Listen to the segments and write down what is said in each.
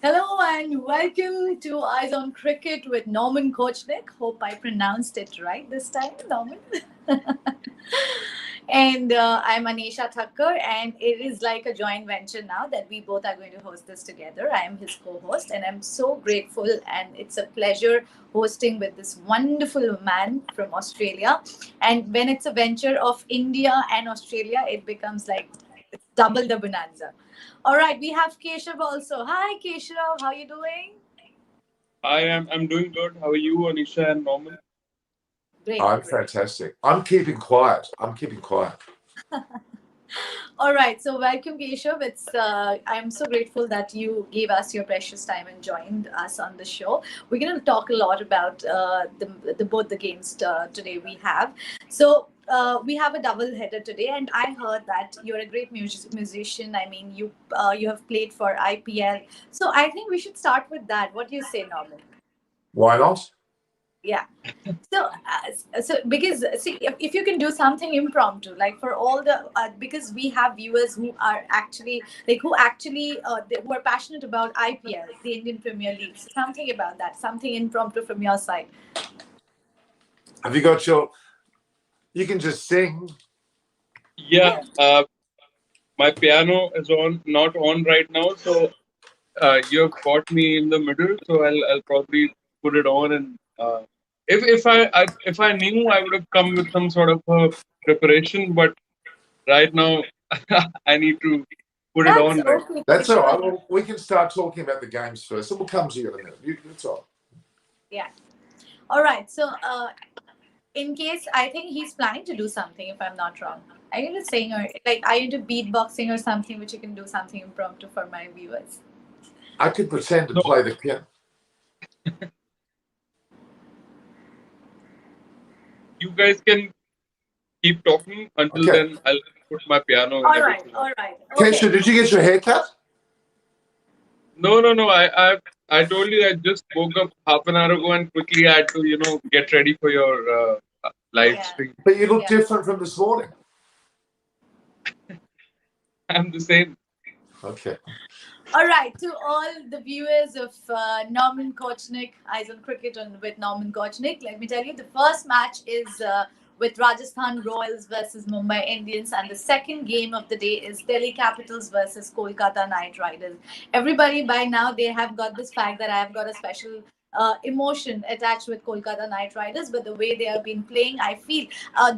Hello and welcome to Eyes on Cricket with Norman Kochnik. Hope I pronounced it right this time, Norman. And I'm Anneysha Thakkar, and it is like a joint venture now that we both are going to host this together. I am his co-host, and I'm so grateful, and it's a pleasure hosting with this wonderful man from Australia. And when it's a venture of India and Australia, it becomes like it's double the bonanza. All right, we have Keshav also. Hi, Keshav. How are you doing? I'm doing good. How are you, Anisha and Norman? Great. I'm fantastic. I'm keeping quiet. All right. So welcome, Keshav. I'm so grateful that you gave us your precious time and joined us on the show. We're going to talk a lot about the both the games today we have. So we have a double header today, and I heard that you're a great musician. I mean, you have played for IPL. So I think we should start with that. What do you say, Norman? Why not? Yeah. So because see, if you can do something impromptu, like for all the because we have viewers who are actually who are passionate about IPL, the Indian Premier League. So something about that, something impromptu from your side. Have you got your? You can just sing. Yeah. My piano is not on right now, so you've caught me in the middle. So I'll probably put it on, and if I knew, I would have come with some sort of a preparation. But right now, I need to put it on. Right? Okay. That's all right. Well, we can start talking about the games first, and we'll come to you in a minute. That's all. Yeah. All right. So in case I think he's planning to do something, if I'm not wrong. Are you into saying or like are you into beatboxing or something which you can do something impromptu for my viewers? I could pretend to play the piano. You guys can keep talking until then. I'll put my piano. All right. Okay. Kesha, did you get your hair cut? No. I told you I just woke up half an hour ago and quickly had to get ready for your live stream. But you look different from this morning. I'm the same. Okay. All right, to all the viewers of Norman Kochnik, Eyes on Cricket with Norman Kochnik, let me tell you, the first match is with Rajasthan Royals versus Mumbai Indians, and the second game of the day is Delhi Capitals versus Kolkata Knight Riders. Everybody by now, they have got this fact that I have got a special emotion attached with Kolkata Knight Riders, but the way they have been playing, I feel,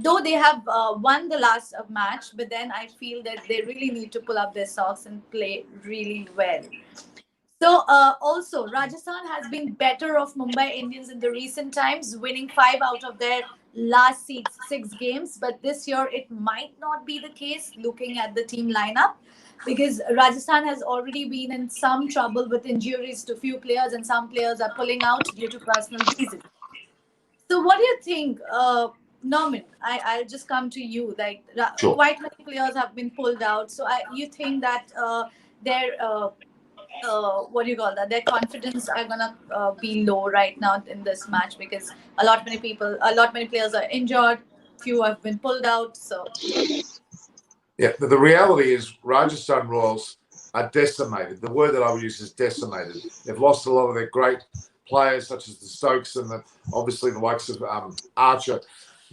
though they have won the last match, but then I feel that they really need to pull up their socks and play really well. So also, Rajasthan has been better of Mumbai Indians in the recent times, winning 5 out of their last six games. But this year, it might not be the case looking at the team lineup, because Rajasthan has already been in some trouble with injuries to few players, and some players are pulling out due to personal reasons. So what do you think, Norman? I'll just come to you. Like Sure. Quite many players have been pulled out. So you think that their what do you call that? Their confidence are gonna be low right now in this match, because a lot many players are injured. Few have been pulled out. So yeah, the reality is Rajasthan Royals are decimated. The word that I would use is decimated. They've lost a lot of their great players, such as the Stokes and obviously the likes of Archer.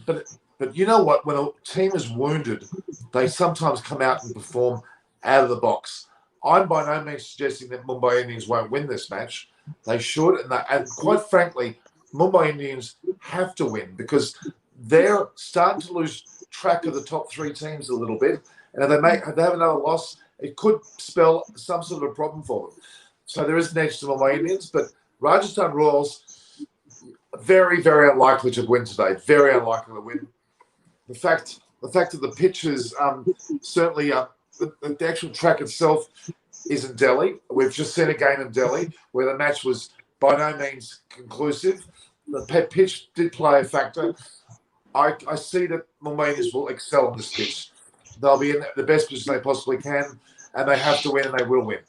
But you know what? When a team is wounded, they sometimes come out and perform out of the box. I'm by no means suggesting that Mumbai Indians won't win this match. They should, and quite frankly, Mumbai Indians have to win, because they're starting to lose track of the top 3 teams a little bit, and if they have another loss, it could spell some sort of a problem for them. So there is an edge to Mumbai Indians, but Rajasthan Royals very, very unlikely to win today. Very unlikely to win. The fact that the pitch is certainly the actual track itself is in Delhi. We've just seen a game in Delhi where the match was by no means conclusive. The pitch did play a factor. I see that Mumbai Indians will excel on this pitch. They'll be in the best position they possibly can, and they have to win, and they will win.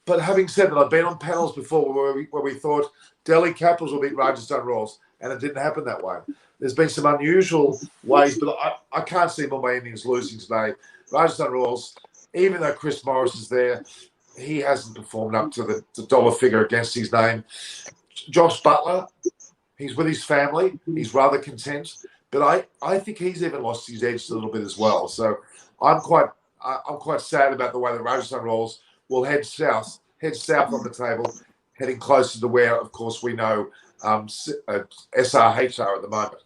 But having said that, I've been on panels before where we thought Delhi Capitals will beat Rajasthan Royals, and it didn't happen that way. There's been some unusual ways, but I can't see Mumbai Indians losing today. Rajasthan Royals, even though Chris Morris is there, he hasn't performed up to the dollar figure against his name. Josh Butler, he's with his family. He's rather content. But I think he's even lost his edge a little bit as well. So I'm quite sad about the way the Rajasthan Royals will head south on the table, heading closer to where, of course, we know SRH are at the moment.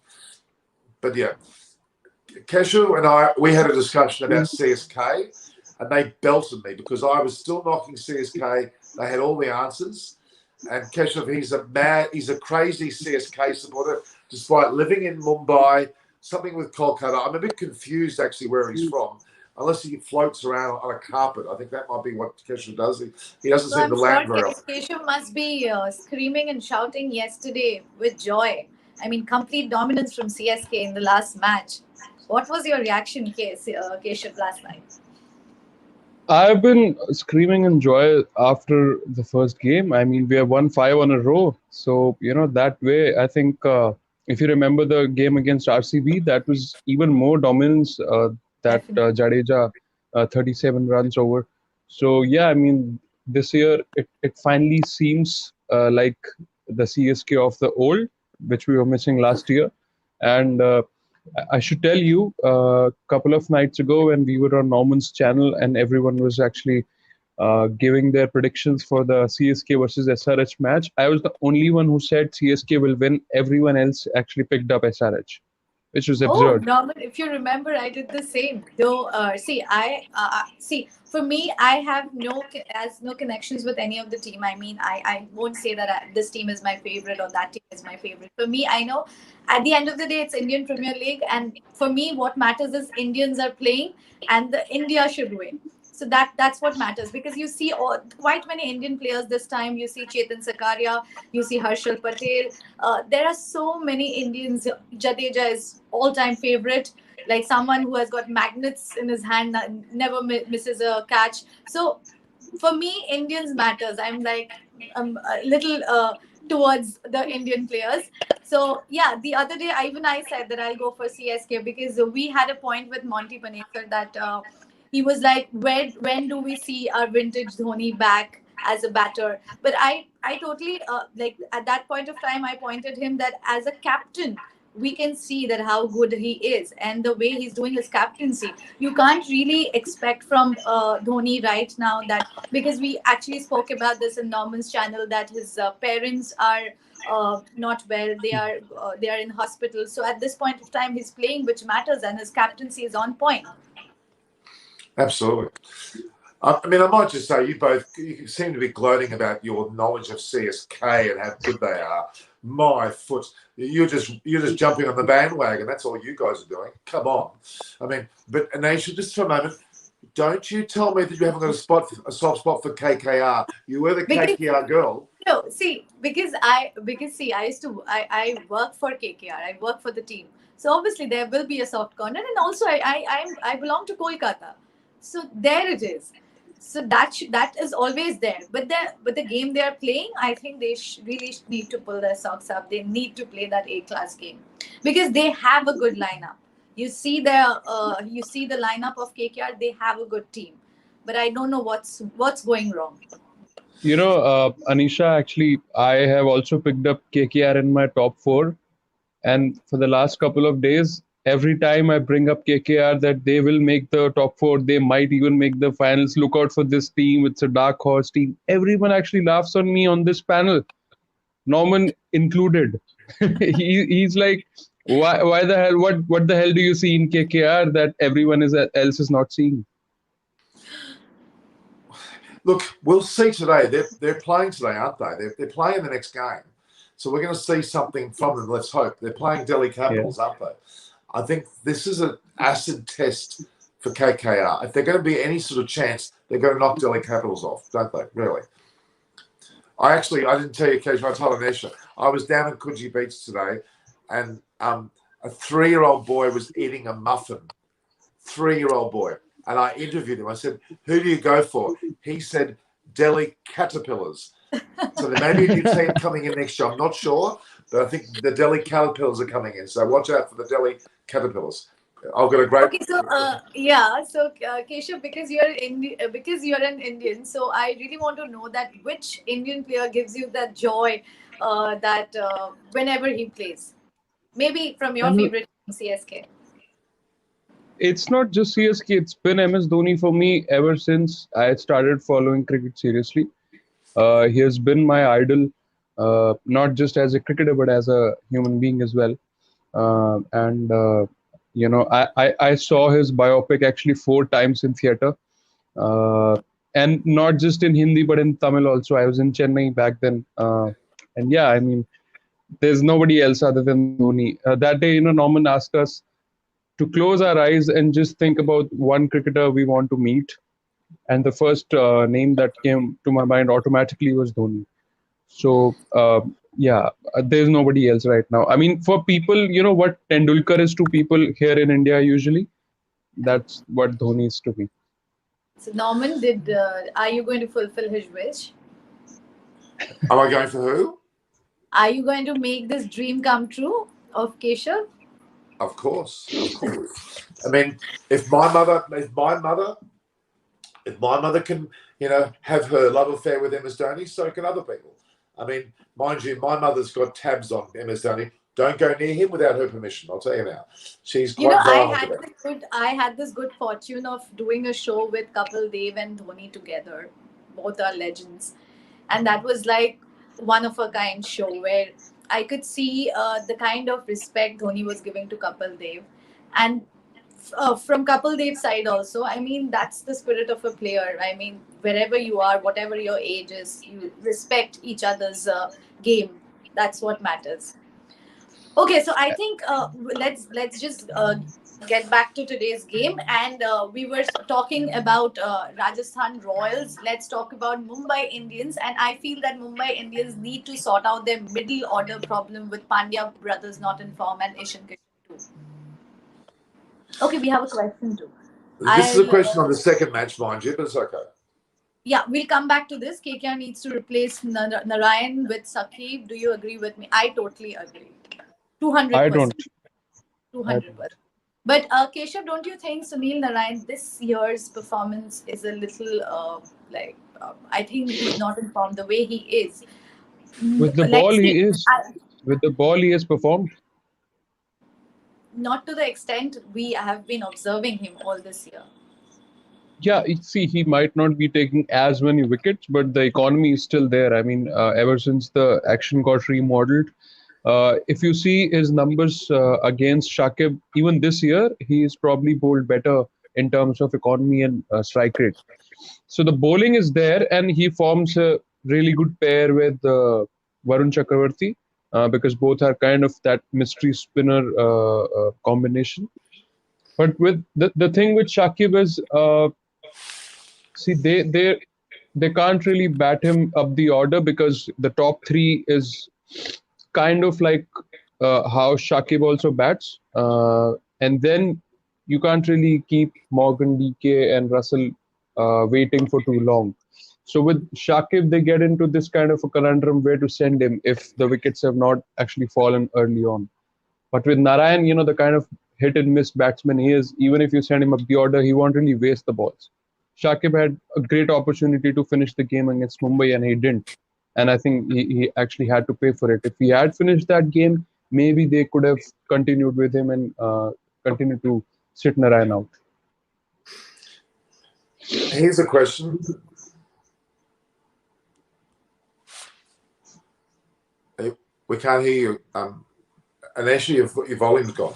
But yeah, Keshu and we had a discussion about CSK, and they belted me because I was still knocking CSK. They had all the answers. And Keshav, he's a crazy CSK supporter, despite living in Mumbai, something with Kolkata. I'm a bit confused actually where he's from, unless he floats around on a carpet. I think that might be what Keshav does. He doesn't seem to land very well. Keshav must be screaming and shouting yesterday with joy. I mean, complete dominance from CSK in the last match. What was your reaction, Keshav, last night? I've been screaming in joy after the first game. I mean, we have won 5 on a row. So, that way, I think if you remember the game against RCB, that was even more dominance that Jadeja 37 runs over. So, yeah, I mean, this year, it finally seems like the CSK of the old, which we were missing last year. And I should tell you, a couple of nights ago when we were on Norman's channel and everyone was actually giving their predictions for the CSK versus SRH match, I was the only one who said CSK will win. Everyone else actually picked up SRH, which was absurd. Oh, Norman, if you remember, I did the same. Though, for me, I have no connections with any of the team. I mean, I won't say that this team is my favorite or that team is my favorite. For me, I know at the end of the day, it's Indian Premier League. And for me, what matters is Indians are playing and the India should win. So that's what matters, because you see quite many Indian players this time. You see Chetan Sakaria, you see Harshal Patel. There are so many Indians. Jadeja is all-time favorite, like someone who has got magnets in his hand, never misses a catch. So for me, Indians matters. I'm a little towards the Indian players. So yeah, the other day I said that I'll go for CSK because we had a point with Monty Panetkar that he was like, when do we see our vintage Dhoni back as a batter? But I totally at that point of time I pointed him that as a captain we can see that how good he is, and the way he's doing his captaincy, you can't really expect from Dhoni right now, that because we actually spoke about this in Norman's channel, that his parents are not well, they are in hospital. So at this point of time he's playing, which matters, and his captaincy is on point. Absolutely. I mean, I might just say you seem to be gloating about your knowledge of CSK and how good they are. My foot, you're just jumping on the bandwagon. That's all you guys are doing. Come on. I mean, but Anneysha, just for a moment, don't you tell me that you haven't got a soft spot for KKR. You were the KKR girl. No, see, because I work for KKR. I work for the team. So obviously there will be a soft corner, and also I belong to Kolkata. So there it is. So that is always there. But the game they are playing, I think they really need to pull their socks up. They need to play that A-class game because they have a good lineup. You see the lineup of KKR. They have a good team, but I don't know what's going wrong. Anneysha, actually, I have also picked up KKR in my top 4, and for the last couple of days, every time I bring up KKR that they will make the top 4, they might even make the finals. Look out for this team. It's a dark horse team. Everyone actually laughs on me on this panel, Norman included. He's like, why the hell? What the hell do you see in KKR that everyone else is not seeing? Look, we'll see today. They're playing today, aren't they? They're playing the next game. So we're going to see something from them. Let's hope. They're playing Delhi Capitals, aren't they? I think this is an acid test for KKR. If they're going to be any sort of chance, they're going to knock Delhi Capitals off, don't they? Really? I didn't tell you, Keisha, I told Anneysha. I was down in Coogee Beach today, and a 3-year-old boy was eating a muffin. 3-year-old boy. And I interviewed him. I said, who do you go for? He said, Delhi Caterpillars. So there may be a new team coming in next year. I'm not sure, but I think the Delhi Caterpillars are coming in. So watch out for the Delhi Caterpillars. I've got a great. Okay, so yeah, so Keshav, because you're an Indian, so I really want to know that which Indian player gives you that joy, that whenever he plays, maybe from your And favorite team, CSK. it's not just CSK, it's been MS Dhoni for me ever since I started following cricket seriously. He has been my idol, not just as a cricketer, but as a human being as well. And I saw his biopic actually 4 times in theater, and not just in Hindi, but in Tamil also. I was in Chennai back then. And yeah, I mean, there's nobody else other than Dhoni. That day, Norman asked us to close our eyes and just think about one cricketer we want to meet. And the first name that came to my mind automatically was Dhoni. So, yeah, there's nobody else right now. I mean, for people, what Tendulkar is to people here in India usually, that's what Dhoni is to me. So Norman, are you going to fulfill his wish? Am I going for who? Are you going to make this dream come true of Keshav? Of course, of course. I mean, if my mother can, have her love affair with MS Dhoni, so can other people. I mean, mind you, my mother's got tabs on MS Dhoni. Don't go near him without her permission. I'll tell you now. She's quite violent about it. I had this good fortune of doing a show with Kapil Dev and Dhoni together. Both are legends, and that was like one of a kind show where I could see the kind of respect Dhoni was giving to Kapil Dev, and from Kapil Dev's side also. I mean, that's the spirit of a player. I mean, wherever you are, whatever your age is, you respect each other's game. That's what matters. Okay, so I think let's just get back to today's game, and we were talking about Rajasthan Royals. Let's talk about Mumbai Indians, and I feel that Mumbai Indians need to sort out their middle order problem with Pandya brothers not in form and Ishan Kishan too. Okay, we have a question too. This is a question on the second match, mind you, but it's okay. Yeah, we'll come back to this. KKR needs to replace Narayan with Sakib. Do you agree with me? I totally agree. 200%. I don't. 200%. But Keshav, don't you think Sunil Narayan this year's performance is a little I think he's not informed the way he is. With the ball, he is. With the ball, he has performed. Not to the extent we have been observing him all this year. Yeah, see, he might not be taking as many wickets, but the economy is still there. I mean, ever since the action got remodeled, if you see his numbers against Shakib, even this year, he is probably bowled better in terms of economy and strike rate. So the bowling is there, and he forms a really good pair with Varun Chakravarti, because both are kind of that mystery spinner combination. But with the thing with Shakib is, see, they can't really bat him up the order because the top three is kind of like how Shakib also bats, and then you can't really keep Morgan, DK, and Russell waiting for too long. So with Shakib, they get into this kind of a conundrum where to send him if the wickets have not actually fallen early on. But with Narayan, the kind of hit and miss batsman he is, even if you send him up the order, he won't really waste the balls. Shakib had a great opportunity to finish the game against Mumbai, and he didn't. And I think he actually had to pay for it. If he had finished that game, maybe they could have continued with him and continued to sit Narayan out. Here's a question. We can't hear you. Anneysha, your volume's gone.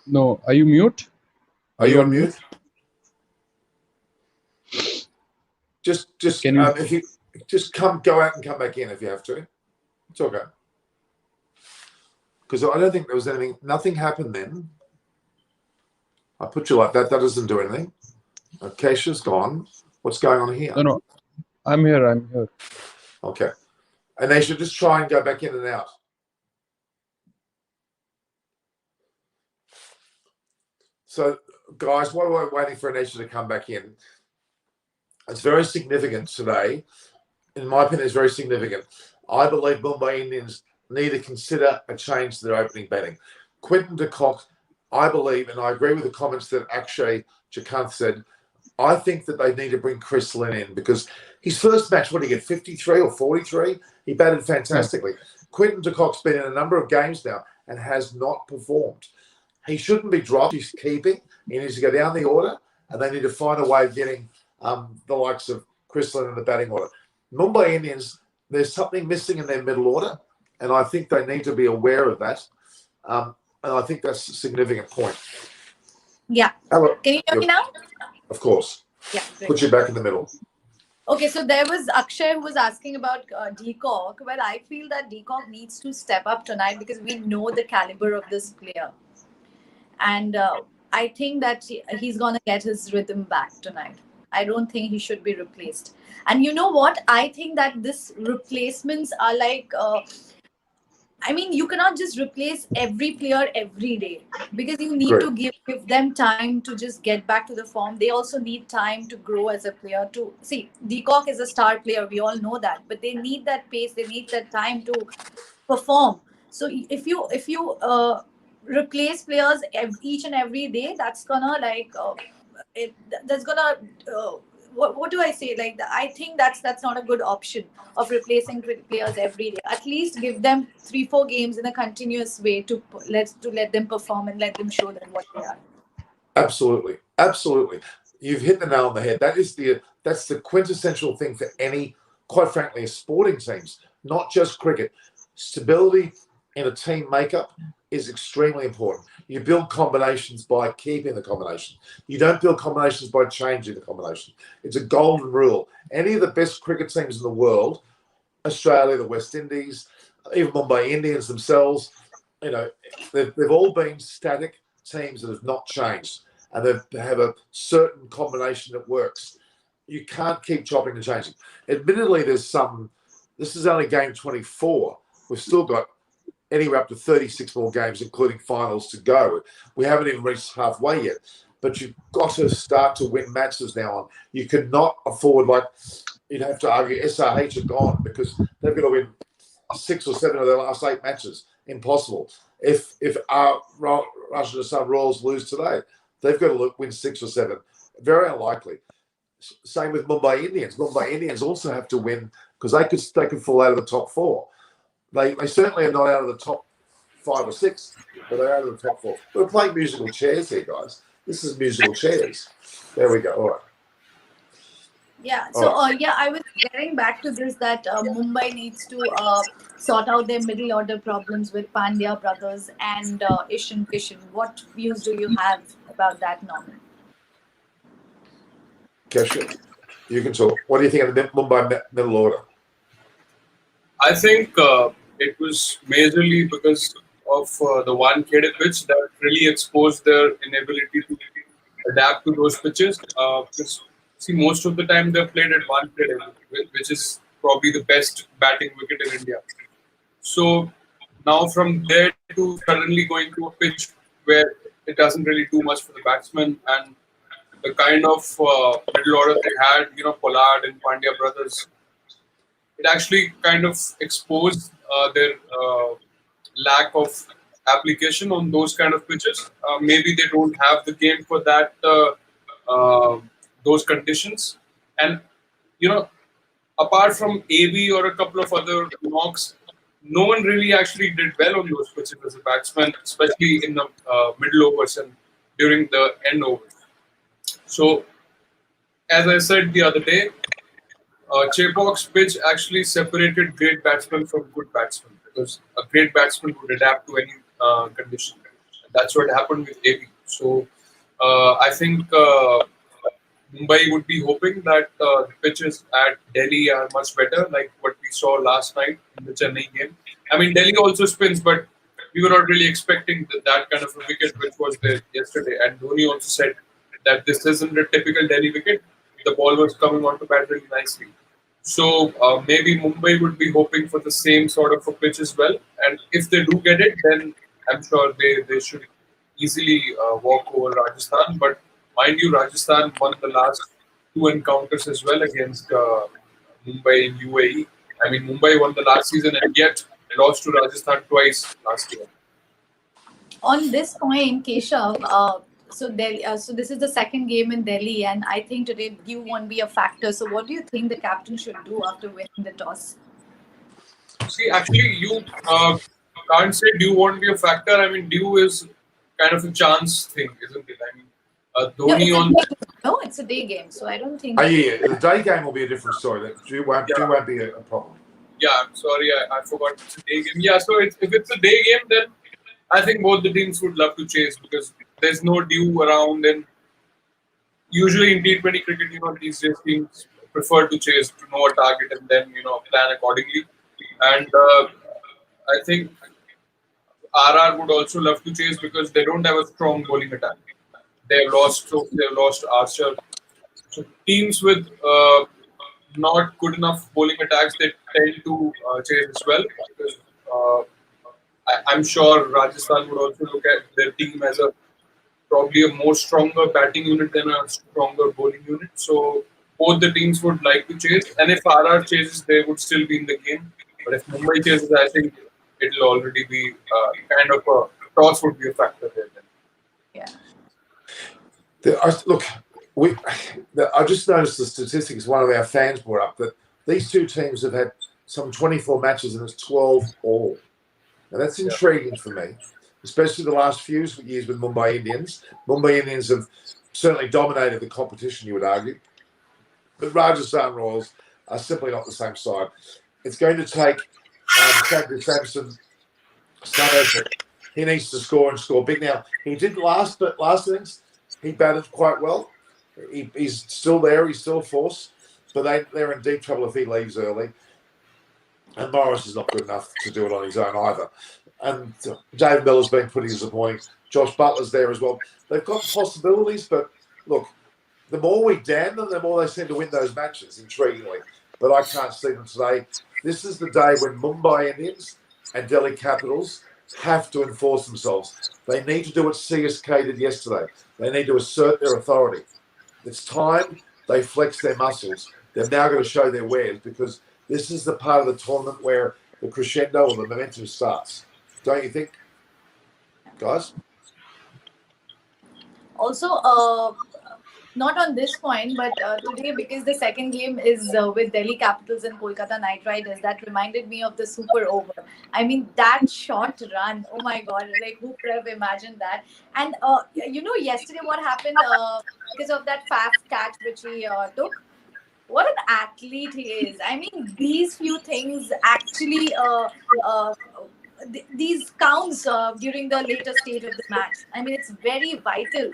No, are you mute? Are you on mute? Just Can you... if you just go out and come back in if you have to. It's okay. Because I don't think there was anything. Nothing happened then. I put you like that. That doesn't do anything. Kesha's gone. What's going on here? No, I'm here. Okay. Anneysha, just try and go back in and out. So, guys, while we're waiting for Anneysha to come back in, it's very significant today. In my opinion, it's very significant. I believe Mumbai Indians need to consider a change to their opening batting. Quinton de Kock, I believe, and I agree with the comments that Akshay Jakanth said, I think that they need to bring Chris Lynn in because his first match, what did he get, 53 or 43? He batted fantastically. Quinton de Kock's been in a number of games now and has not performed. He shouldn't be dropped. He's keeping. He needs to go down the order, and they need to find a way of getting the likes of Chris Lynn in the batting order. Mumbai Indians, there's something missing in their middle order, and I think they need to be aware of that. And I think that's a significant point. Yeah. Hello. Can you hear me now? Of course. Yeah. Great. Put you back in the middle. Okay, so there was Akshay who was asking about de Kock. Well, I feel that de Kock needs to step up tonight because we know the caliber of this player. And I think that he's going to get his rhythm back tonight. I don't think he should be replaced. And you know what? I think that this replacements are like... I mean, you cannot just replace every player every day because you need to give them time to just get back to the form. They also need time to grow as a player. To see, de Kock is a star player. We all know that, but they need that pace. They need that time to perform. So if you replace players each and every day, that's gonna what do I say? Like, I think that's not a good option of replacing players every day. At least give them 3-4 games in a continuous way to let them perform and let them show them what they are. Absolutely, absolutely. You've hit the nail on the head. That's the quintessential thing for any, quite frankly, sporting teams, not just cricket. Stability in a team makeup is extremely important. You build combinations by keeping the combination. You don't build combinations by changing the combination. It's a golden rule. Any of the best cricket teams in the world, Australia, the West Indies, even Mumbai Indians themselves, they've all been static teams that have not changed, and they have a certain combination that works. You can't keep chopping and changing. Admittedly, this is only game 24. We've still got anywhere up to 36 more games, including finals, to go. We haven't even reached halfway yet. But you've got to start to win matches now on. You cannot afford, you'd have to argue SRH are gone because they've got to win 6 or 7 of their last 8 matches. Impossible. If our Rajasthan Royals lose today, they've got to win 6 or 7. Very unlikely. Same with Mumbai Indians. Mumbai Indians also have to win because they could fall out of the top 4. They certainly are not out of the top 5 or 6, but they're out of the top 4. We're playing musical chairs here, guys. This is musical chairs. There we go. All right. Yeah. So, I was getting back to this that Mumbai needs to sort out their middle order problems with Pandya brothers and Ishan Kishan. What views do you have about that, Norman? Kesha, you can talk. What do you think of the Mumbai middle order? I think it was majorly because of the one KD pitch that really exposed their inability to adapt to those pitches. Because, see, most of the time they're played at one KD, which is probably the best batting wicket in India. So now from there to suddenly going to a pitch where it doesn't really do much for the batsman, and the kind of middle order they had, Pollard and Pandya brothers, it actually kind of exposed their lack of application on those kind of pitches. Maybe they don't have the game for that, those conditions. And, apart from AB or a couple of other knocks, no one really actually did well on those pitches as a batsman, especially in the middle overs and during the end overs. So, as I said the other day, Chepauk's pitch actually separated great batsmen from good batsmen because a great batsman would adapt to any condition. And that's what happened with AB. So I think Mumbai would be hoping that the pitches at Delhi are much better, like what we saw last night in the Chennai game. I mean, Delhi also spins, but we were not really expecting that kind of a wicket which was there yesterday. And Dhoni also said that this isn't a typical Delhi wicket. The ball was coming onto bat really nicely. So maybe Mumbai would be hoping for the same sort of a pitch as well. And if they do get it, then I'm sure they should easily walk over Rajasthan. But mind you, Rajasthan won the last 2 encounters as well against Mumbai in UAE. I mean, Mumbai won the last season and yet lost to Rajasthan twice last year. On this point, Keshav, so this is the second game in Delhi, and I think today dew won't be a factor. So what do you think the captain should do after winning the toss? See, actually, you can't say dew won't be a factor. I mean, dew is kind of a chance thing, isn't it? I mean, No, Dhoni on. no, it's a day game, so I don't think. Yeah, the day game will be a different story. That dew won't be a problem. Yeah, I'm sorry, I forgot it's a day game. Yeah, so if it's a day game, then I think both the teams would love to chase because there's no dew around, and usually in T20 cricket, these days teams prefer to chase to know a target and then plan accordingly. And I think RR would also love to chase because they don't have a strong bowling attack. They've lost Archer. So teams with not good enough bowling attacks, they tend to chase as well. Because I'm sure Rajasthan would also look at their team as probably a more stronger batting unit than a stronger bowling unit. So both the teams would like to chase. And if RR chases, they would still be in the game. But if Mumbai chases, I think it'll already be kind of a toss would be a factor there. Yeah. I just noticed the statistics one of our fans brought up that these two teams have had some 24 matches and it's 12 all. Now that's intriguing for me, especially the last few years with Mumbai Indians. Mumbai Indians have certainly dominated the competition, you would argue. But Rajasthan Royals are simply not the same side. It's going to take Sanjay Samson some effort. He needs to score and score big. Now, he did last innings. He batted quite well. He's still there. He's still a force. But they're in deep trouble if he leaves early. And Morris is not good enough to do it on his own either. And David Miller's been pretty disappointing. Josh Butler's there as well. They've got possibilities, but look, the more we damn them, the more they seem to win those matches, intriguingly. But I can't see them today. This is the day when Mumbai Indians and Delhi Capitals have to enforce themselves. They need to do what CSK did yesterday. They need to assert their authority. It's time they flex their muscles. They're now going to show their wares because this is the part of the tournament where the crescendo or the momentum starts. Don't you think, guys? Also, not on this point, but today, because the second game is with Delhi Capitals and Kolkata Knight Riders, that reminded me of the super over. I mean, that short run, oh my God, like who could have imagined that? And, yesterday what happened because of that fast catch which he took? What an athlete he is. I mean, these few things actually, these counts during the later stage of the match. I mean, it's very vital.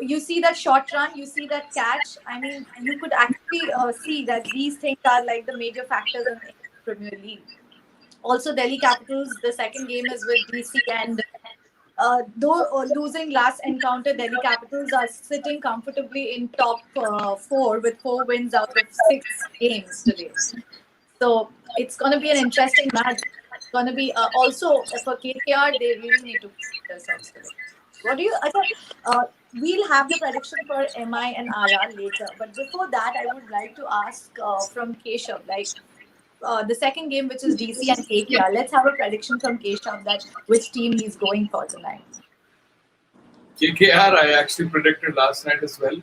You see that short run, you see that catch. I mean, you could actually see that these things are like the major factors in the Premier League. Also, Delhi Capitals, the second game is with DC, and though losing last encounter, Delhi Capitals are sitting comfortably in top 4 with 4 wins out of 6 games today. So it's going to be an interesting match. It's going to be also for KKR, they really need to put themselves today. What do you? We'll have the prediction for MI and RR later. But before that, I would like to ask from Keshav, like the second game, which is DC and KKR. Let's have a prediction from Keshav that which team he's going for tonight. KKR, I actually predicted last night as well.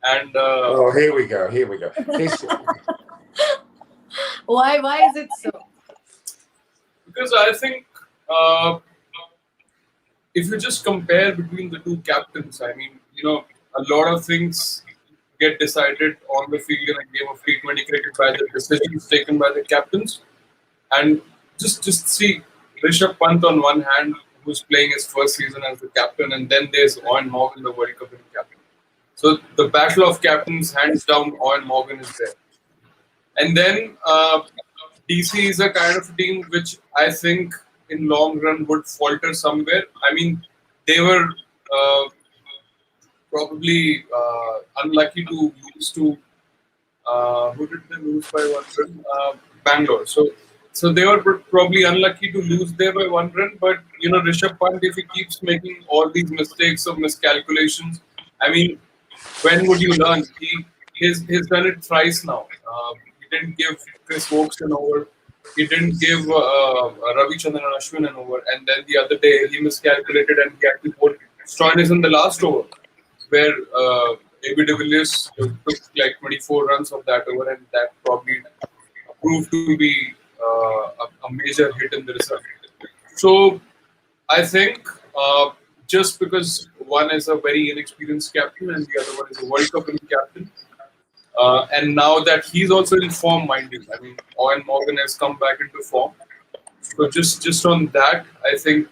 And here we go. Why is it so? Because I think if you just compare between the two captains, I mean, a lot of things get decided on the field in a game of T20 cricket by the decisions taken by the captains. And just see Rishabh Pant on one hand, who's playing his first season as the captain, and then there's Owen Morgan, the World Cup winning captain. So the battle of captains, hands down, Owen Morgan is there. And then DC is a kind of team which I think in long run would falter somewhere. I mean, they were probably unlucky to lose to who did they lose by 1 run? Bangalore. So they were probably unlucky to lose there by 1 run. But Rishabh Pant, if he keeps making all these mistakes of miscalculations, I mean, when would you learn? He's done it thrice now. He didn't give Chris Wokes an over. he didn't give Ravichandran and Ashwin an over, and then the other day he miscalculated and he actually bowled Stoinis in the last over, where AB de Villiers took like 24 runs of that over, and that probably proved to be a major hit in the result. So I think just because one is a very inexperienced captain and the other one is a World Cup winning captain, and now that he's also in form, mind you, I mean, Owen Morgan has come back into form. So just on that, I think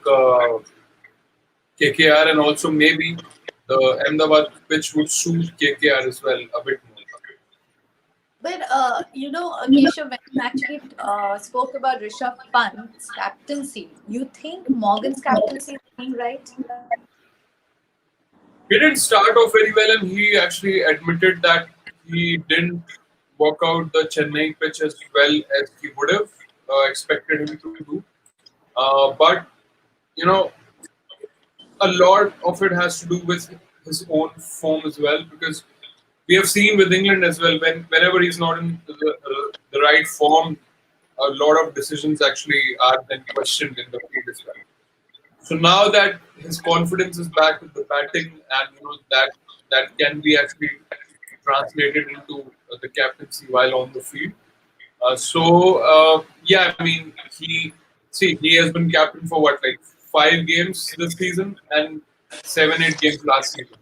KKR and also maybe the Ahmedabad pitch would suit KKR as well a bit more. But Keshav, when you actually spoke about Rishabh Pant's captaincy, you think Morgan's captaincy is being right? He didn't start off very well, and he actually admitted that he didn't work out the Chennai pitch as well as he would have expected him to do. But you know, a lot of it has to do with his own form as well, because we have seen with England as well, whenever he's not in the right form, a lot of decisions actually are then questioned in the field as well. So now that his confidence is back with the batting, and that can be actually translated into the captaincy while on the field. Yeah, I mean, he has been captain for what, like 5 games this season and 7-8 games last season.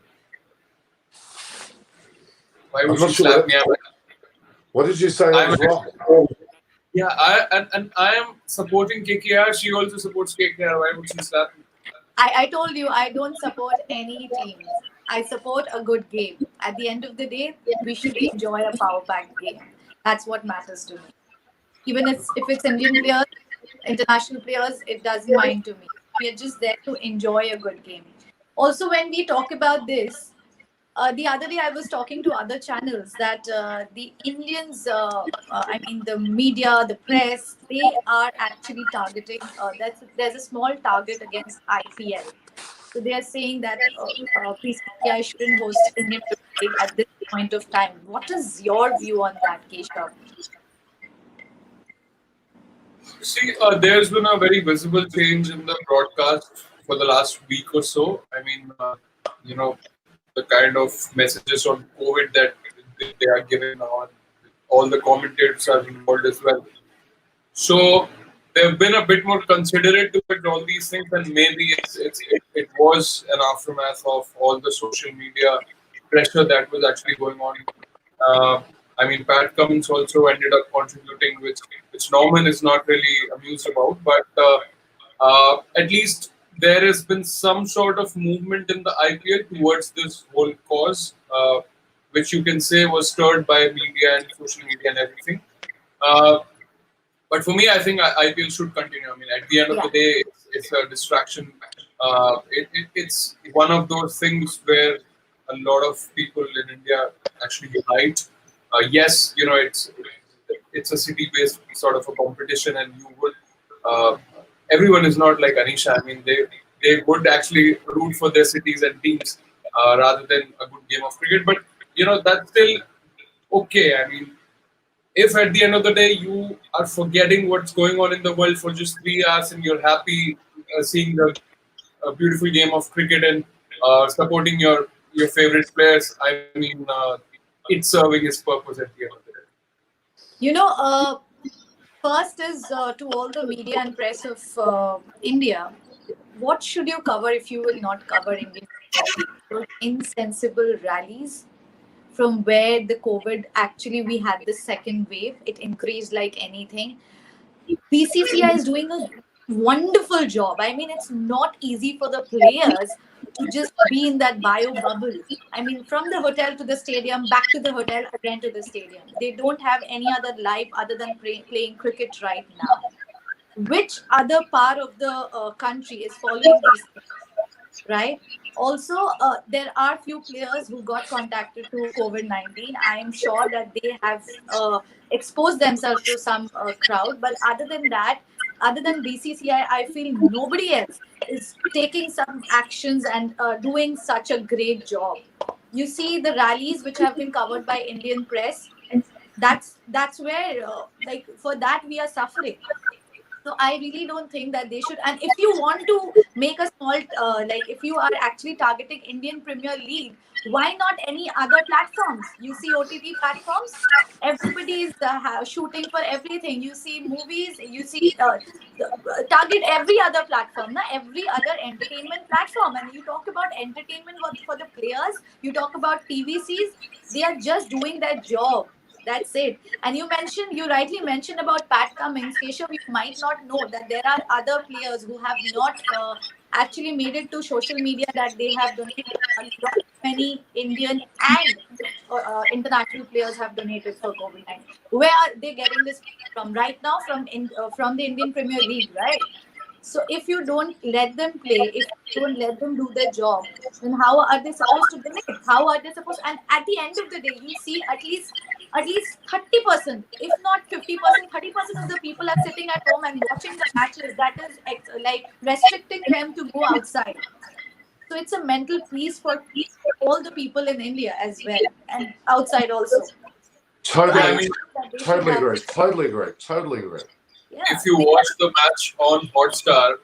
Why would you slap me? What did you say that was wrong? Yeah, I am supporting KKR. She also supports KKR. Why would she slap me? I told you I don't support any teams. I support a good game. At the end of the day, we should enjoy a power pack game. That's what matters to me. Even if it's Indian players, international players, it doesn't mind to me. We are just there to enjoy a good game. Also, when we talk about this, the other day I was talking to other channels that the Indians, the media, the press, they are actually targeting, there's a small target against IPL. So they are saying that PCI shouldn't host Indian Premier League at this point of time. What is your view on that, Keshav? See, there's been a very visible change in the broadcast for the last week or so. I mean, the kind of messages on COVID that they are giving now, and all the commentators are involved as well. So they've been a bit more considerate to all these things, and maybe it was an aftermath of all the social media pressure that was actually going on. I mean, Pat Cummins also ended up contributing, which Norman is not really amused about, but at least there has been some sort of movement in the IPL towards this whole cause, which you can say was stirred by media and social media and everything. But for me, I think IPL should continue. I mean, at the end of the day, it's a distraction. It's one of those things where a lot of people in India actually unite. Yes, it's a city-based sort of a competition, and you would everyone is not like Anneysha. I mean, they would actually root for their cities and teams rather than a good game of cricket. But that's still okay. I mean, if at the end of the day you are forgetting what's going on in the world for just 3 hours and you're happy seeing a beautiful game of cricket and supporting your favorite players, I mean, it's serving its purpose at the end of the day. First is to all the media and press of India, what should you cover if you will not cover Indian cricket? Those insensible rallies from where the COVID, actually we had the second wave, it increased like anything. BCCI is doing a wonderful job. I mean, it's not easy for the players to just be in that bio bubble. I mean, from the hotel to the stadium, back to the hotel, again to the stadium. They don't have any other life other than playing cricket right now. Which other part of the country is following these things, right? Also, there are few players who got contacted to COVID-19. I am sure that they have exposed themselves to some crowd. But other than that, other than BCCI, I feel nobody else is taking some actions and doing such a great job. You see the rallies which have been covered by Indian press. That's where like for that we are suffering. So I really don't think that they should. And if you want to make a small, like if you are actually targeting Indian Premier League, why not any other platforms? You see OTT platforms, everybody is shooting for everything. You see movies, you see target every other platform, na? Every other entertainment platform. And you talk about entertainment for the players, you talk about TVCs, they are just doing their job. That's it. And you rightly mentioned about Pat Cummins. Keshav, you might not know that there are other players who have not actually made it to social media that they have donated. A lot many Indian and international players have donated for COVID-19. Where are they getting this from? Right now, from the Indian Premier League, right? So if you don't let them play, if you don't let them do their job, then how are they supposed to donate? How are they supposed? And at the end of the day, you see at least 30%, if not 50%, 30% of the people are sitting at home and watching the matches. That is like restricting them to go outside. So it's a mental peace for all the people in India as well and outside also. Totally, So totally agree. Totally agree. Totally agree. Yeah. If you watch the match on Hotstar,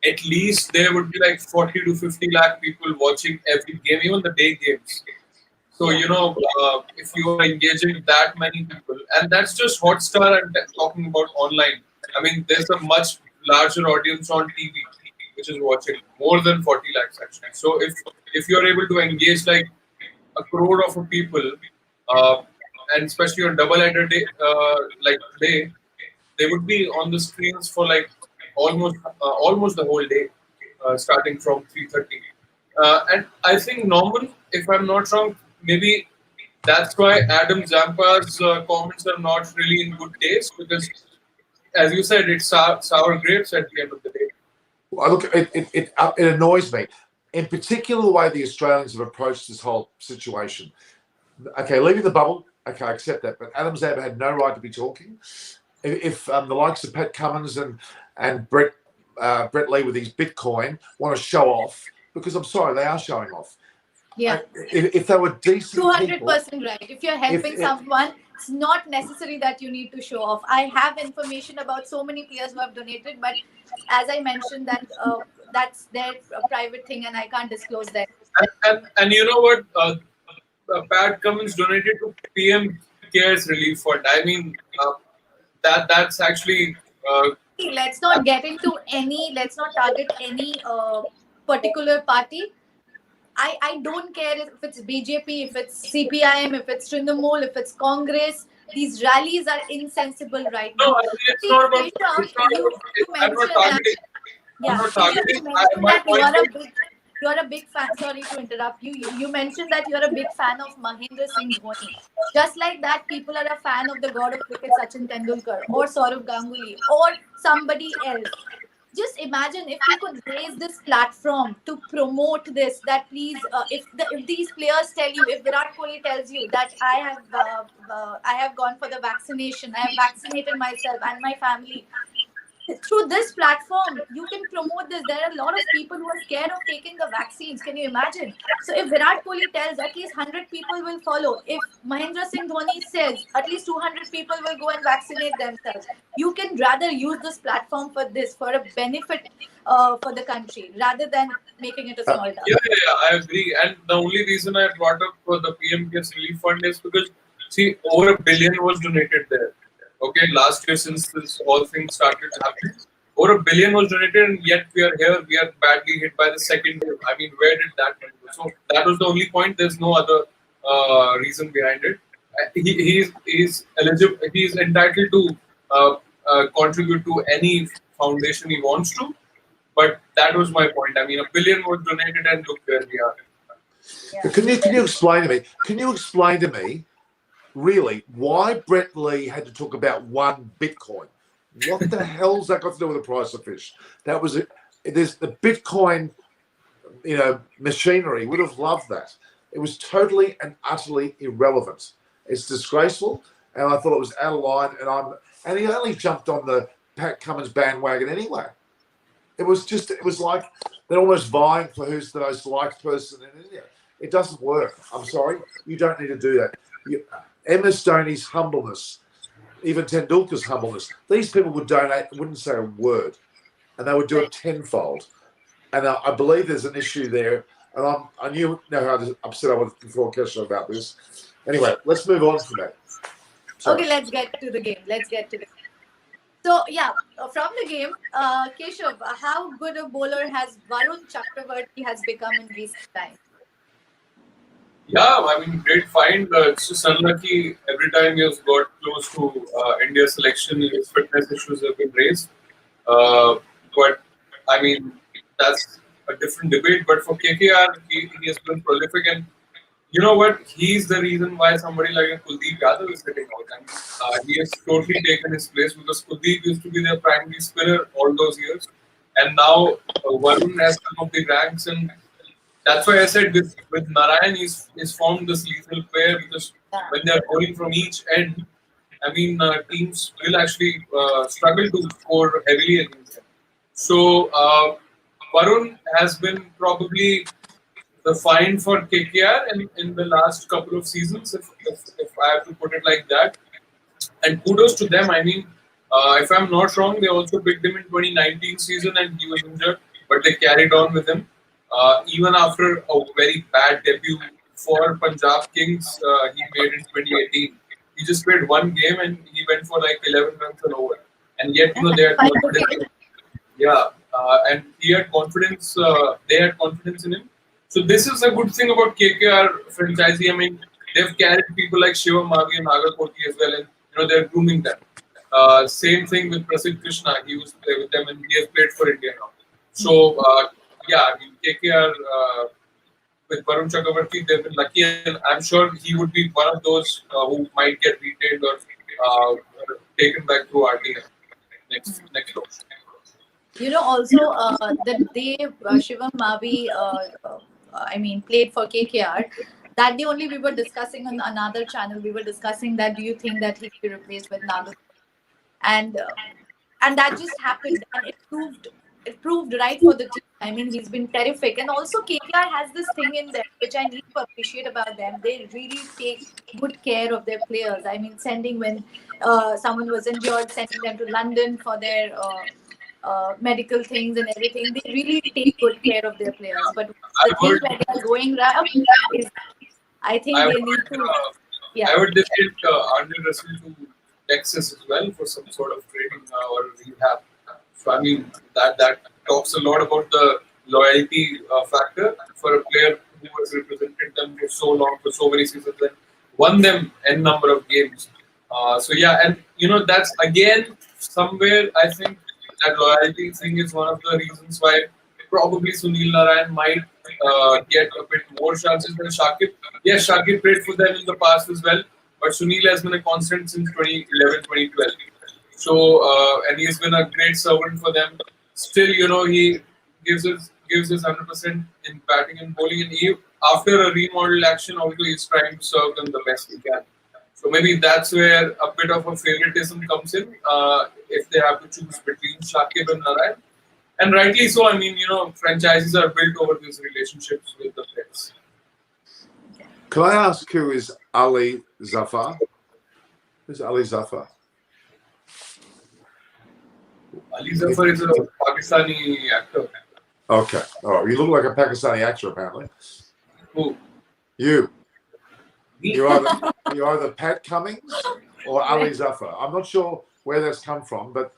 at least there would be like 40 to 50 lakh people watching every game, even the day games. So, if you are engaging that many people, and that's just Hotstar and talking about online. I mean, there's a much larger audience on TV, which is watching more than 40 lakhs actually. So, if you're able to engage like a crore of people, and especially on double-header day, like today, they would be on the screens for like almost the whole day, starting from 3:30. And I think Norman, if I'm not wrong, maybe that's why Adam Zampa's comments are not really in good taste because, as you said, it's sour grapes at the end of the day. Well, look, it annoys me, in particular the way the Australians have approached this whole situation. Okay, leaving the bubble, okay, I accept that, but Adam Zampa had no right to be talking. If the likes of Pat Cummins and Brett Lee with his Bitcoin want to show off, because I'm sorry, they are showing off. Yeah. If they were decent 200% right. If you're helping someone, it's not necessary that you need to show off. I have information about so many players who have donated, but as I mentioned, that that's their private thing, and I can't disclose that. And you know what? Pat Cummins donated to PM Cares Relief Fund. I mean, that's actually. Let's not get into any. Let's not target any particular party. I don't care if it's BJP, if it's CPIM, if it's Trinamool, if it's Congress. These rallies are insensible right now. No, I mean, it's not about. I'm not targeting. Yeah, I'm not targeting. You're a big fan. Sorry to interrupt you. You mentioned that you're a big fan of Mahendra Singh Dhoni. Just like that, people are a fan of the god of cricket, Sachin Tendulkar, or Saurav Ganguly, or somebody else. Just imagine if you could raise this platform to promote this. That please, if these players tell you, if Virat Kohli tells you that I have gone for the vaccination, I have vaccinated myself and my family. Through this platform, you can promote this. There are a lot of people who are scared of taking the vaccines. Can you imagine? So if Virat Kohli tells, at least 100 people will follow. If Mahendra Singh Dhoni says, at least 200 people will go and vaccinate themselves. You can rather use this platform for this, for a benefit for the country, rather than making it a small town. Yeah, I agree. And the only reason I brought up the PM Cares Relief Fund is because, see, over $1 billion was donated there. Okay, last year since this whole thing started happening, over $1 billion was donated, and yet we are here. We are badly hit by the second wave. I mean, where did that come from? So that was the only point. There's no other reason behind it. He's eligible. He's entitled to contribute to any foundation he wants to. But that was my point. I mean, $1 billion was donated, and look where we are. Yeah. Can you explain to me? Can you explain to me? Really, why Brett Lee had to talk about one Bitcoin? What the hell's that got to do with the price of fish? That was it. There's the Bitcoin, machinery would have loved that. It was totally and utterly irrelevant. It's disgraceful, and I thought it was out of line. And he only jumped on the Pat Cummins bandwagon anyway. It was like they're almost vying for who's the most liked person in India. It doesn't work. I'm sorry, you don't need to do that. MS Dhoni's humbleness, even Tendulkar's humbleness. These people would donate, wouldn't say a word, and they would do it tenfold. And I believe there's an issue there. And I know how upset I was before Keshav about this. Anyway, let's move on from that. Okay, let's get to the game. So, yeah, from the game, Keshav, how good a bowler has Varun Chakravarti has become in recent times? Yeah, I mean, great find. It's just unlucky every time he has got close to India selection, his fitness issues have been raised. But, I mean, that's a different debate. But for KKR, he has been prolific. And you know what? He's the reason why somebody like Kuldeep Yadav is sitting out. And he has totally taken his place because Kuldeep used to be their primary spinner all those years. And now Varun has come up the ranks, and that's why I said with Narayan, he's formed this lethal pair because when they're bowling from each end, I mean, teams will actually struggle to score heavily against them. So, Varun has been probably the find for KKR in the last couple of seasons, if I have to put it like that. And kudos to them. I mean, if I'm not wrong, they also picked him in 2019 season and he was injured, but they carried on with him. Even after a very bad debut for Punjab Kings, he made in 2018. He just played one game and he went for like 11 runs and over. And yet, they had confidence. Yeah, and he had confidence. They had confidence in him. So this is a good thing about KKR franchisee. I mean, they've carried people like Shivam Mavi and Nagarkoti as well, and they're grooming them. Same thing with Prasidh Krishna. He used to play with them, and he has played for India now. So yeah, I mean KKR with Varun Chakravarti, they've been lucky, and I'm sure he would be one of those who might get retained or taken back to RTM next auction. Also the day Shivam Mavi, played for KKR, that day only we were discussing on another channel. We were discussing that. Do you think that he could be replaced with Nagar? And that just happened, and it proved right for the team. I mean, he's been terrific, and also KKR has this thing in them which I need to appreciate about them. They really take good care of their players. I mean, sending when someone was injured, sending them to London for their medical things and everything. They really take good care of their players. But the thing where they are going up is, I think they need to. I would just get Arnold Russell to Texas as well for some sort of training or rehab. So I mean that talks a lot about the loyalty factor for a player who has represented them for so long, for so many seasons, and won them n number of games. So yeah, and that's again somewhere I think that loyalty thing is one of the reasons why probably Sunil Narayan might get a bit more chances than Shakib. Yes, Shakib played for them in the past as well, but Sunil has been a constant since 2011, 2012. So, and he's been a great servant for them. Still, he gives his 100% in batting and bowling, and after a remodel action, also he's trying to serve them the best he can. So maybe that's where a bit of a favoritism comes in if they have to choose between Shakib and Narayan. And rightly so. I mean, franchises are built over these relationships with the players. Can I ask who is Ali Zafar? Who's Ali Zafar? Ali Zafar is a Pakistani actor. Okay. All right. You look like a Pakistani actor, apparently. Who? You. You're either Pat Cummings or Ali Zafar. I'm not sure where that's come from, but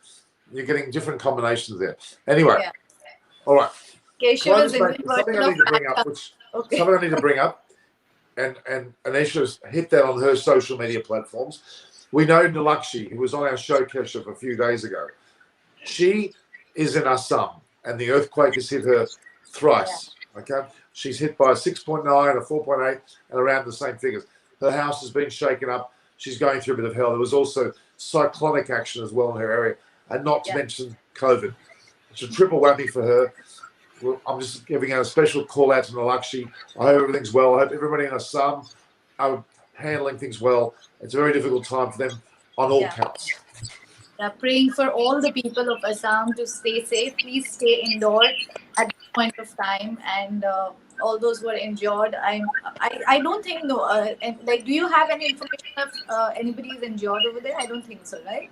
you're getting different combinations there. Anyway. All right. Something I need to bring up, something I need to bring up, and Anneysha's hit that on her social media platforms. We know Nilakshi, who was on our show, Keshav, a few days ago. She is in Assam, and the earthquake has hit her thrice. Okay, she's hit by a 6.9, a 4.8, and around the same figures. Her house has been shaken up. She's going through a bit of hell. There was also cyclonic action as well in her area, and not to mention COVID. It's a triple whammy for her. Well, I'm just giving out a special call out to Nilakshi. I hope everything's well. I hope everybody in Assam are handling things well. It's a very difficult time for them on all counts. Praying for all the people of Assam to stay safe. Please stay indoors at this point of time, and all those who are injured. I don't think no. Like, do you have any information if anybody is injured over there? I don't think so, right?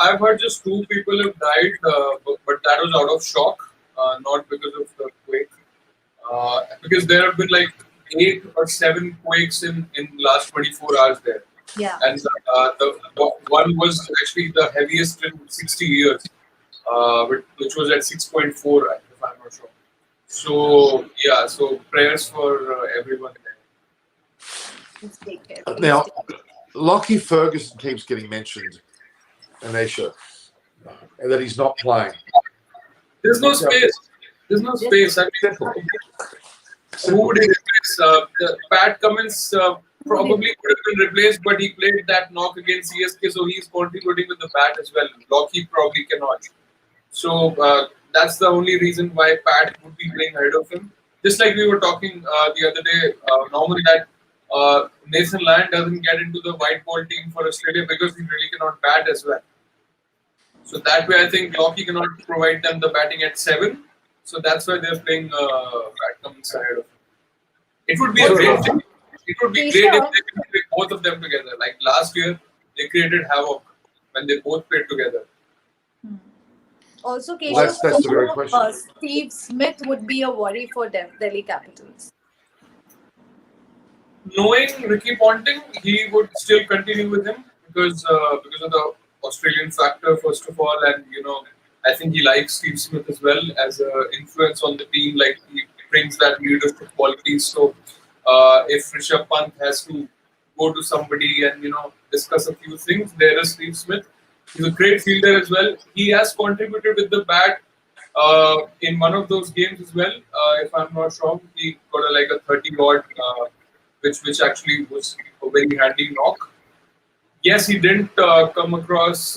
I've heard just 2 people have died, but that was out of shock, not because of the quake. Because there have been like 8 or 7 quakes in the last 24 hours there. Yeah. And the one was actually the heaviest in 60 years, which was at 6.4, if I'm not sure. So yeah, so prayers for everyone there. Let's take care. Now, Lockie Ferguson keeps getting mentioned, Anneysha, and that he's not playing. There's no space. There's no space. I mean, who would he replace? Pat Cummins probably could have been replaced, but he played that knock against CSK, so he's contributing with the bat as well. Lockie probably cannot. So that's the only reason why Pat would be playing ahead of him. Just like we were talking the other day, normally that Nathan Lyon doesn't get into the white ball team for Australia because he really cannot bat as well. So that way, I think Lockie cannot provide them the batting at 7. So that's why they're playing Pat Cummins ahead of him. It would be a great thing. It would be great if they could play both of them together. Like last year, they created havoc when they both played together. Also, Keshav, That's a great question. Steve Smith would be a worry for Delhi Capitals. Knowing Ricky Ponting, he would still continue with him because of the Australian factor, first of all, and I think he likes Steve Smith as well as an influence on the team. Like he brings that leadership qualities. So if Rishabh Pant has to go to somebody and discuss a few things, there is Steve Smith. He's a great fielder as well. He has contributed with the bat in one of those games as well. If I'm not wrong, he got a 30-odd, which actually was a very handy knock. Yes, he didn't come across.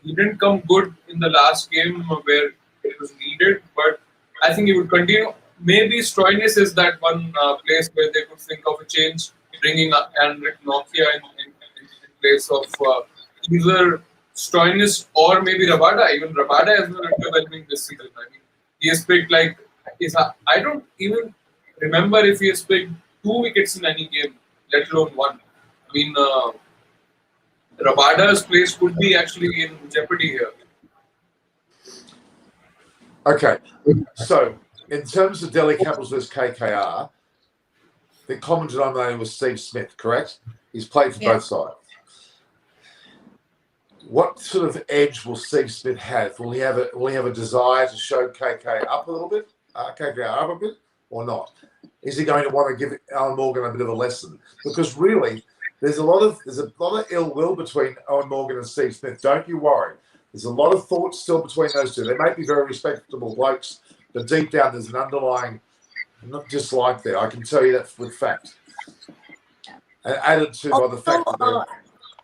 He didn't come good in the last game where it was needed, but I think he would continue. Maybe Stoinis is that one place where they could think of a change, bringing Henrik Nokia in place of either Stoinis or maybe Rabada. Even Rabada has been underwhelming this season. I mean, he has picked I don't even remember if he has picked 2 wickets in any game, let alone 1. I mean, Rabada's place could be actually in jeopardy here. Okay, so in terms of Delhi Capitals versus KKR, the common denominator was Steve Smith, correct? He's played for both sides. What sort of edge will Steve Smith have? Will he have a desire to show KKR up a little bit, or not? Is he going to want to give Alan Morgan a bit of a lesson? Because really, there's a lot of ill will between Owen Morgan and Steve Smith. Don't you worry. There's a lot of thoughts still between those two. They may be very respectable blokes, but deep down there's an underlying dislike there. I can tell you that with fact. And added to by the fact that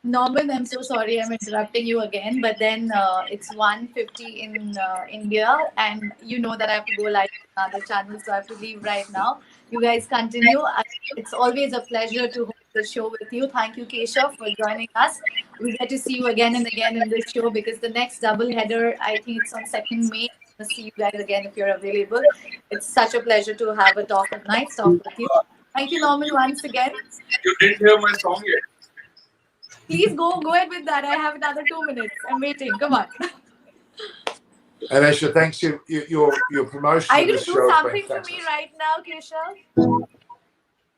Norman, I'm so sorry I'm interrupting you again, but then it's 1:50 in India, and you know that I have to go live on another channel, so I have to leave right now. You guys continue. It's always a pleasure to host the show with you. Thank you, Keshav, for joining us. We get to see you again and again in this show because the next double header, I think it's on 2nd May. I'll see you guys again if you're available. It's such a pleasure to have a talk with you. Thank you, Norman, once again. You didn't hear my song yet. Please go ahead with that. I have another 2 minutes. I'm waiting. Come on. Anneysha, thanks. Your promotion. Are you going to do something for me right now, Keshav?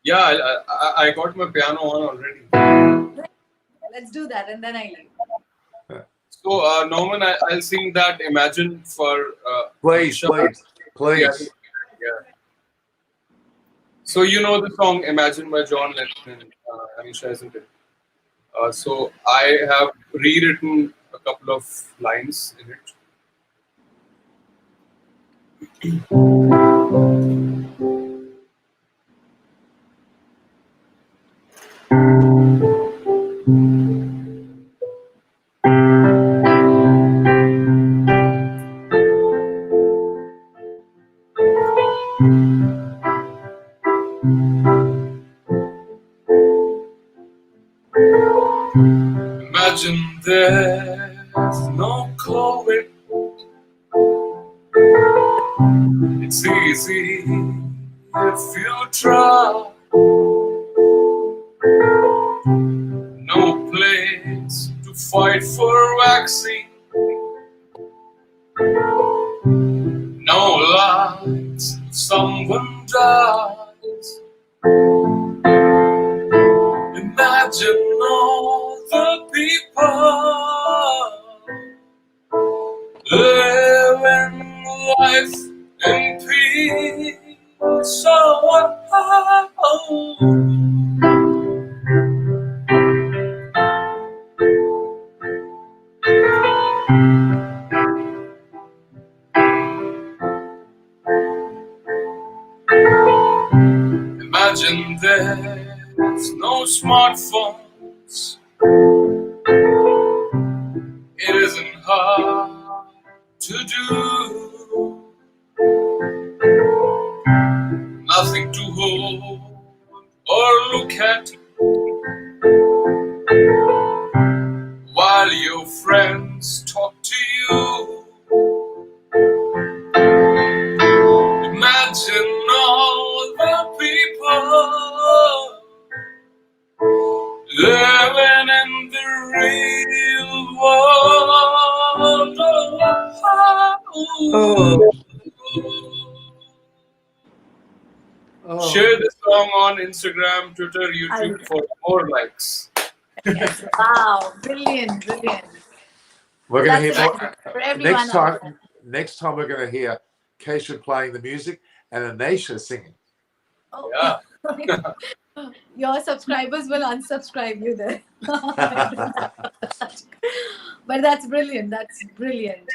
Yeah, I got my piano on already. Let's do that, and then I leave. So, Norman, I'll sing that Imagine for... please. Yeah. So, you know the song Imagine by John Lennon and Anneysha, isn't it? So I have rewritten a couple of lines in it. Imagine there's no COVID. It's easy if you try. No place to fight for vaccine. No lights if someone dies. Imagine all the people living life in peace. So imagine there's no smartphones. It isn't hard to do. Nothing to hold or look at while your friends talk to you. Imagine all the people living in the real world. Share this song on Instagram, Twitter, YouTube for more likes. Yes. Wow, brilliant, brilliant. We're going to hear That's more. for everyone Next time we're going to hear Keisha playing the music and Anneysha singing. Oh. Yeah. Your subscribers will unsubscribe you there. But that's brilliant. That's brilliant.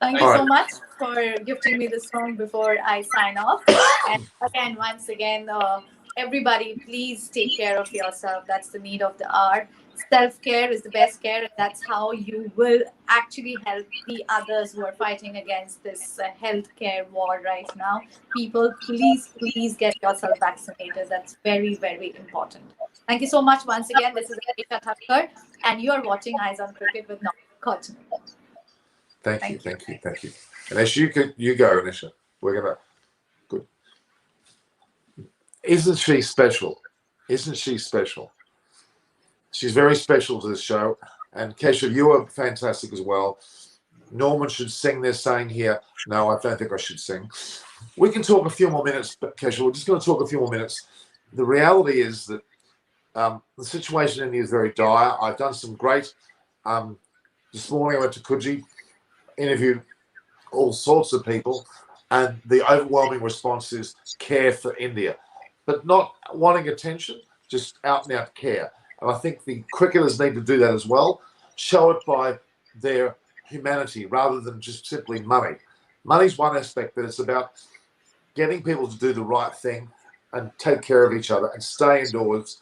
Thank you so much for gifting me this song before I sign off. And again, once again, everybody, please take care of yourself. That's the need of the hour. Self-care is the best care, and that's how you will actually help the others who are fighting against this healthcare war right now. People, please get yourself vaccinated. That's very, very important. Thank you so much once again. This is Anneysha Thakkar, and you are watching Eyes on Cricket with Nauman Kotchanik. Thank you. Anneysha, you go, Anneysha. We're gonna. Good. Isn't she special? Isn't she special? She's very special to the show. And Keshav, you are fantastic as well. Norman should sing. They're saying here. No, I don't think I should sing. We can talk a few more minutes, but Keshav, we're just going to talk a few more minutes. The reality is that the situation in India is very dire. I've done some great. This morning I went to Coogee, interviewed all sorts of people, and the overwhelming response is care for India, but not wanting attention, just out and out care. And I think the cricketers need to do that as well. Show it by their humanity rather than just simply money. Money's one aspect, but it's about getting people to do the right thing and take care of each other and stay indoors.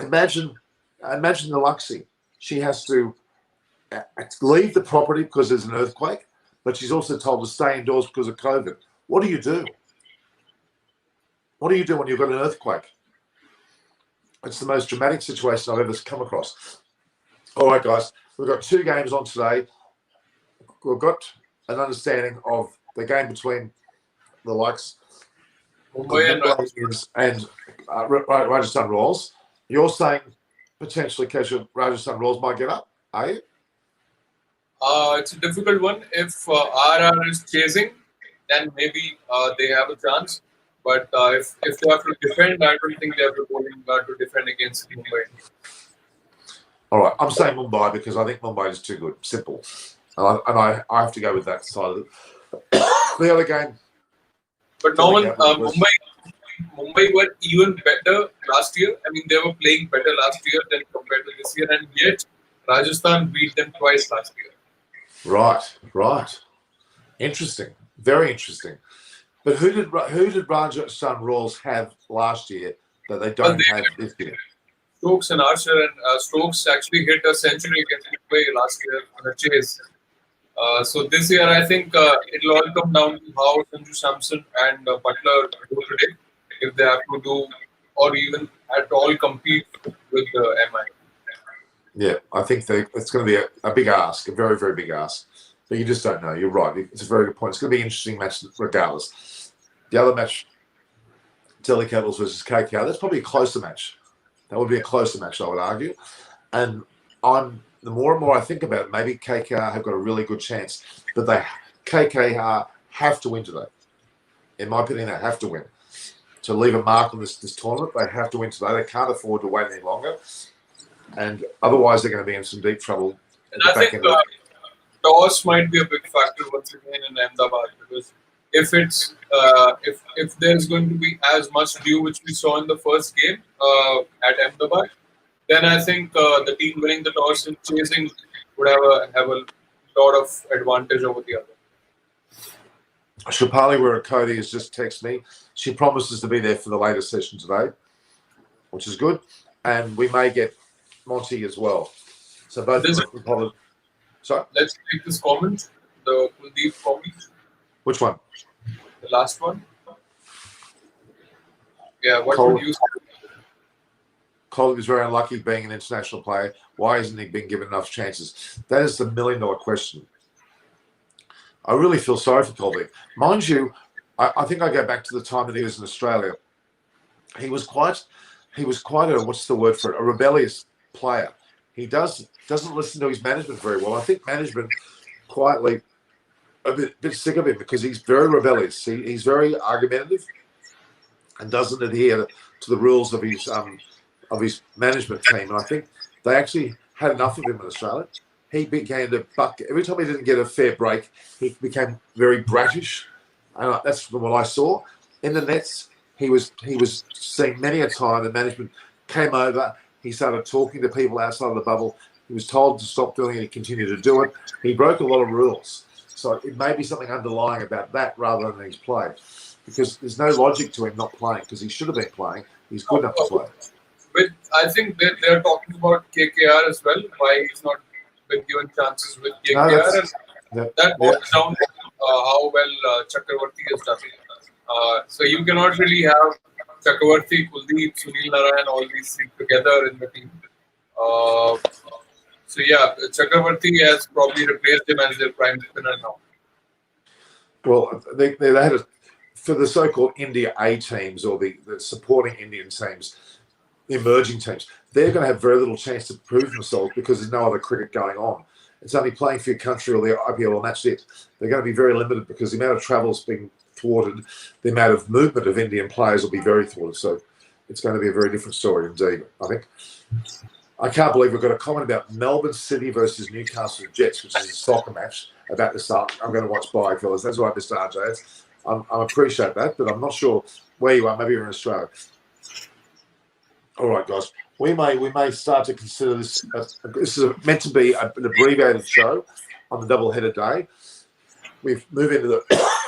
Imagine the Luxie. She has to leave the property because there's an earthquake, but she's also told to stay indoors because of COVID. What do you do? What do you do when you've got an earthquake? It's the most dramatic situation I've ever come across. All right, guys, we've got 2 games on today. We've got an understanding of the game between the likes of Mumbai and Rajasthan Royals. You're saying potentially Keshav, Rajasthan Royals might get up, are you? It's a difficult one. If RR is chasing, then maybe they have a chance. But if they have to defend, I don't think they have the bowling to defend against Mumbai. All right, I'm saying Mumbai because I think Mumbai is too good. Simple. And I have to go with that side of it. The other game. But Norman, Mumbai were even better last year. I mean, they were playing better last year than compared to this year. And yet, Rajasthan beat them twice last year. Right. Interesting. Very interesting. But who did Rajasthan Royals have last year that they don't have this year? Stokes and Archer, and Stokes actually hit a century against Mumbai last year on a chase. So this year, I think it'll all come down to how Sanju Samson and Butler do today, if they have to do or even at all compete with MI. Yeah, I think it's going to be a big ask, a very, very big ask. But you just don't know. You're right. It's a very good point. It's going to be an interesting match regardless. The other match Delhi Capitals versus KKR. That's probably a closer match. That would be a closer match, I would argue. And the more and more I think about it, maybe KKR have got a really good chance. But KKR have to win today. In my opinion, they have to win. To leave a mark on this tournament, they have to win today. They can't afford to wait any longer. And otherwise, they're going to be in some deep trouble. And I think toss might be a big factor once again in Ahmedabad, because if it's if there's going to be as much dew which we saw in the first game at Ahmedabad, then I think the team winning the toss and chasing would have a lot of advantage over the other. Shapali Cody has just texted me. She promises to be there for the latest session today, which is good. And we may get Monty as well. So both of them. Sorry? Let's take this comment, the Kuldeep comment. Which one? The last one. Yeah, what Cole, would you say? Cole is very unlucky being an international player. Why isn't he being given enough chances? That is the $1 million question. I really feel sorry for Colby. Mind you, I think I go back to the time that he was in Australia. He was quite a, what's the word for it, a rebellious player. He doesn't listen to his management very well. I think management quietly a bit sick of him because he's very rebellious. He's very argumentative and doesn't adhere to the rules of his management team. And I think they actually had enough of him in Australia. He began to buck. Every time he didn't get a fair break, he became very bratish. And that's from what I saw. In the Nets, he was seen many a time. The management came over. He started talking to people outside of the bubble. He was told to stop doing it. He continued to do it. He broke a lot of rules. So it may be something underlying about that rather than his play. Because there's no logic to him not playing because he should have been playing. He's good enough to play. But I think they're talking about KKR as well. Why he's not been given chances with KKR. That boils down to how well Chakravarti has done. So you cannot really have Chakravarti, Kuldeep, Sunil Narayan, all these three together in the team. So yeah, Chakravarti has probably replaced him as their prime spinner now. Well, they had for the so-called India A teams or the supporting Indian teams, the emerging teams, they're going to have very little chance to prove themselves because there's no other cricket going on. It's only playing for your country or the IPL, and that's it. They're going to be very limited because the amount of travel is being thwarted. The amount of movement of Indian players will be very thwarted. So it's going to be a very different story indeed, I think. I can't believe we've got a comment about Melbourne City versus Newcastle Jets, which is a soccer match about to start. I'm going to watch by, fellas. That's right, Mr. RJ. I appreciate that, but I'm not sure where you are. Maybe you're in Australia. All right, guys. We may start to consider this. This is meant to be an abbreviated show on the double-headed day. We've moved into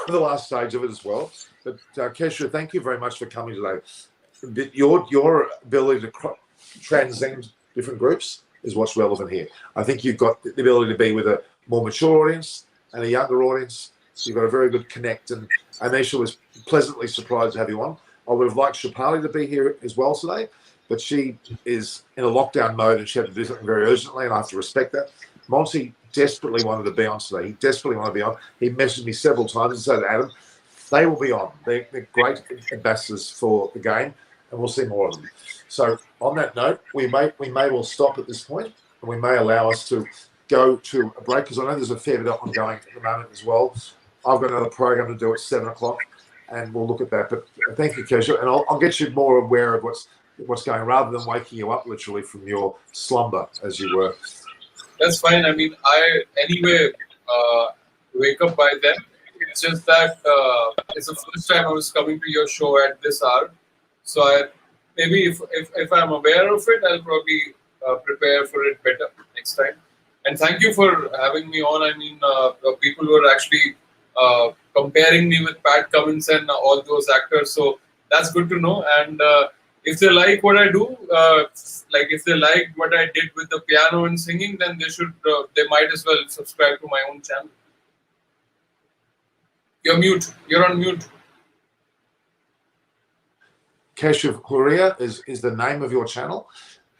the last stage of it as well. But Kesha, thank you very much for coming today. Your ability to transcend different groups is what's relevant here. I think you've got the ability to be with a more mature audience and a younger audience. So you've got a very good connect. And Anneysha was pleasantly surprised to have you on. I would have liked Shapali to be here as well today, but she is in a lockdown mode and she had to do something very urgently, and I have to respect that. Monty desperately wanted to be on today. He desperately wanted to be on. He messaged me several times and said, Adam, they will be on. They're great ambassadors for the game, and we'll see more of them. So on that note, we may well stop at this point, and we may allow us to go to a break, because I know there's a fair bit ongoing at the moment as well. I've got another program to do at 7 o'clock, and we'll look at that. But thank you, Kesha, and I'll get you more aware of what's going, rather than waking you up literally from your slumber as you were. That's fine. I mean, I anyway wake up by then. It's just that it's the first time I was coming to your show at this hour. So maybe if I'm aware of it, I'll probably prepare for it better next time. And thank you for having me on. I mean, people were actually comparing me with Pat Cummins and all those actors. So that's good to know. And if they like what I do, like if they like what I did with the piano and singing, then they might as well subscribe to my own channel. You're mute. You're on mute. Keshav Huria is the name of your channel.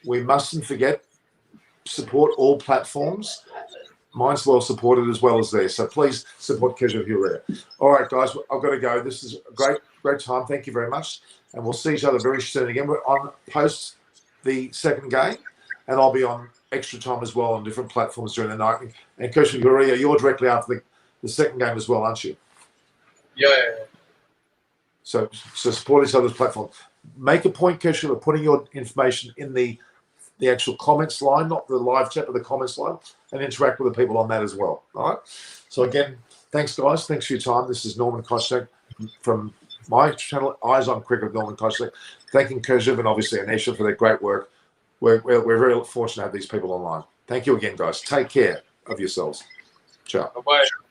We mustn't forget, support all platforms. Mine's well supported as well as theirs. So please support Keshav Huria. All right, guys, I've got to go. This is great Great time. Thank you very much. And we'll see each other very soon again. We're on post the second game, and I'll be on extra time as well on different platforms during the night. And Coach Guria, you're directly after the second game as well, aren't you? Yeah. So support each other's platform. Make a point, Kershaw, of putting your information in the actual comments line, not the live chat, but the comments line, and interact with the people on that as well. All right. So again, thanks, guys. Thanks for your time. This is Norman Kochnik from my channel, Eyes on Cricket with Norman Kochnik. Thanking Kershaw and obviously Anneysha for their great work. We're very fortunate to have these people online. Thank you again, guys. Take care of yourselves. Ciao. Bye-bye.